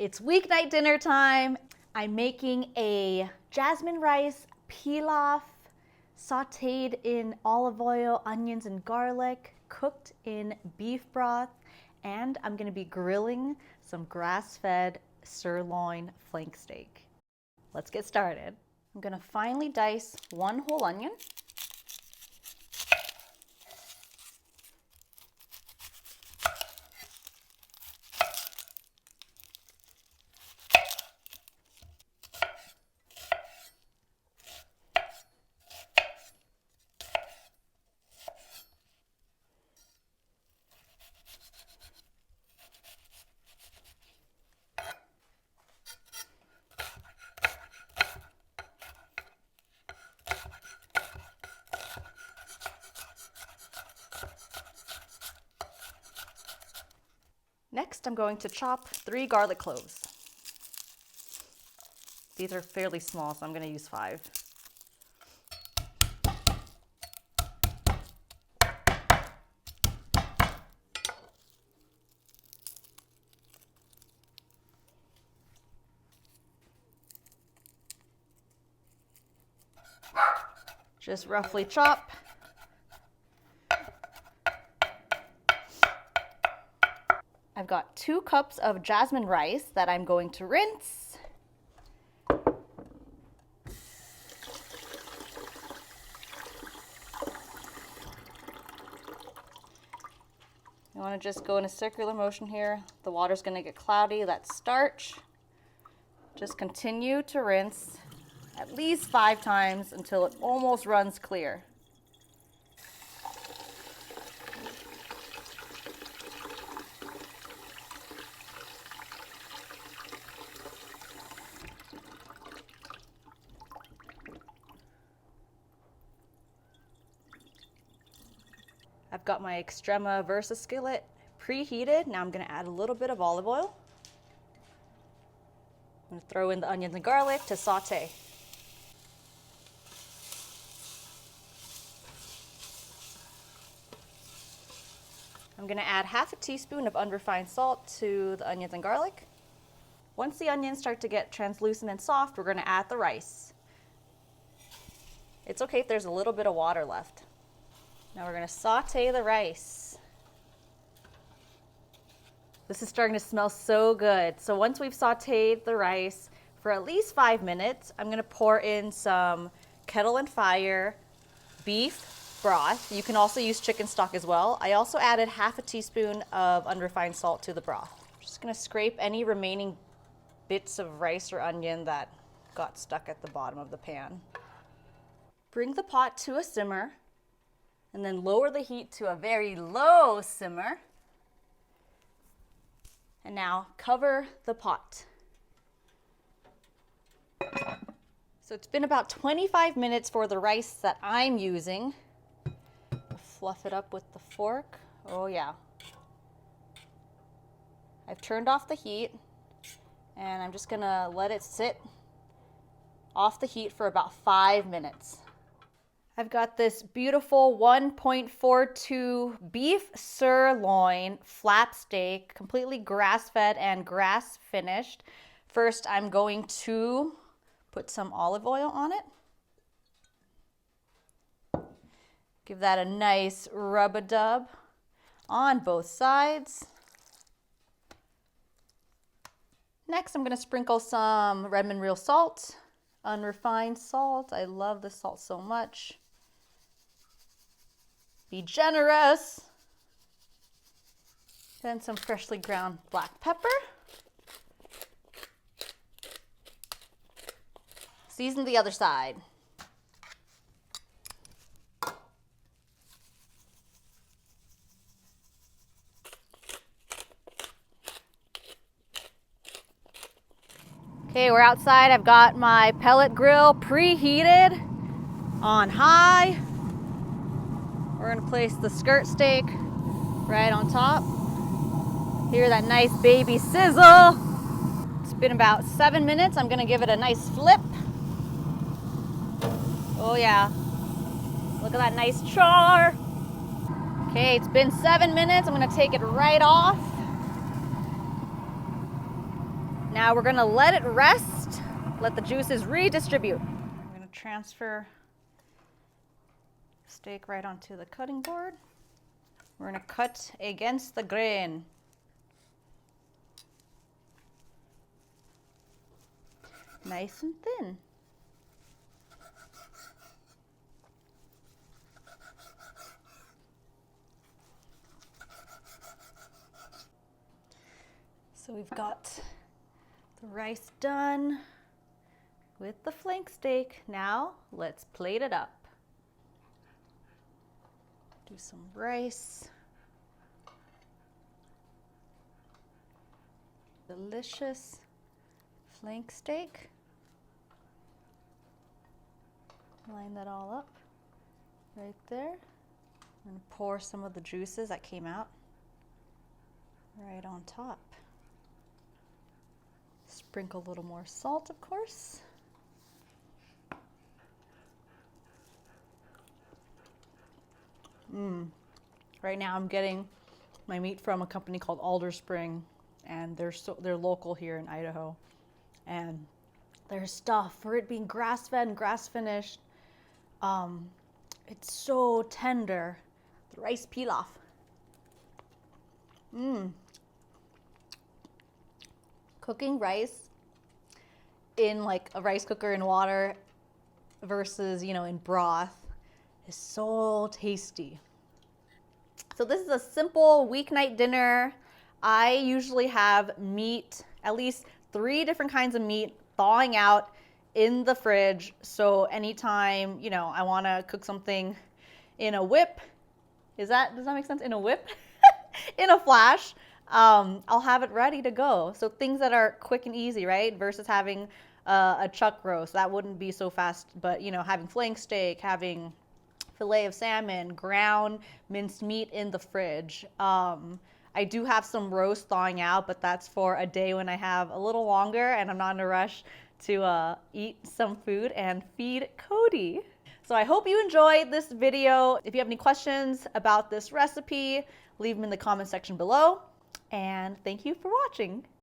It's weeknight dinner time. I'm making a jasmine rice pilaf, sauteed in olive oil, onions, and garlic, cooked in beef broth, and I'm gonna be grilling some grass-fed sirloin flank steak. Let's get started. I'm gonna finely dice one whole onion. Next, I'm going to chop 3 garlic cloves. These are fairly small, so I'm going to use 5. Just roughly chop. I've got 2 cups of jasmine rice that I'm going to rinse. You want to just go in a circular motion here. The water's going to get cloudy. That's starch. Just continue to rinse at least 5 times until it almost runs clear. I've got my Extrema Versa skillet preheated. Now I'm going to add a little bit of olive oil. I'm going to throw in the onions and garlic to saute. I'm going to add half a teaspoon of unrefined salt to the onions and garlic. Once the onions start to get translucent and soft, we're going to add the rice. It's okay if there's a little bit of water left. Now we're going to saute the rice. This is starting to smell so good. So once we've sauteed the rice for at least 5 minutes, I'm going to pour in some Kettle and Fire beef broth. You can also use chicken stock as well. I also added half a teaspoon of unrefined salt to the broth. I'm just going to scrape any remaining bits of rice or onion that got stuck at the bottom of the pan. Bring the pot to a simmer. And then lower the heat to a very low simmer. And now cover the pot. So it's been about 25 minutes for the rice that I'm using. Fluff it up with the fork. Oh yeah. I've turned off the heat and I'm just gonna let it sit off the heat for about 5 minutes. I've got this beautiful 1.42 beef sirloin flap steak, completely grass-fed and grass-finished. First, I'm going to put some olive oil on it. Give that a nice rub-a-dub on both sides. Next, I'm going to sprinkle some Redmond Real salt, unrefined salt. I love this salt so much. Be generous. Then some freshly ground black pepper. Season the other side. Okay, we're outside. I've got my pellet grill preheated on high. We're gonna place the skirt steak right on top. Hear that nice baby sizzle. It's been about 7 minutes. I'm gonna give it a nice flip. Oh yeah, look at that nice char. Okay, it's been 7 minutes. I'm gonna take it right off. Now we're gonna let it rest, let the juices redistribute. I'm gonna transfer steak right onto the cutting board. We're gonna cut against the grain. Nice and thin. So we've got the rice done with the flank steak. Now let's plate it up. Do some rice. Delicious flank steak. Line that all up right there. And pour some of the juices that came out right on top. Sprinkle a little more salt, of course. Right now I'm getting my meat from a company called Alder Spring, and they're local here in Idaho. And their stuff, for it being grass-fed and grass-finished, it's so tender. The rice pilaf. Cooking rice in like a rice cooker in water versus, in broth is so tasty. So this is a simple weeknight dinner. I usually have meat, at least 3 different kinds of meat thawing out in the fridge. So anytime, I want to cook something in a whip, does that make sense? In a whip? In a flash, I'll have it ready to go. So things that are quick and easy, right? Versus having a chuck roast. That wouldn't be so fast, but having flank steak, having fillet of salmon, ground minced meat in the fridge. I do have some roast thawing out, but that's for a day when I have a little longer and I'm not in a rush to eat some food and feed Cody. So I hope you enjoyed this video. If you have any questions about this recipe, leave them in the comment section below. And thank you for watching.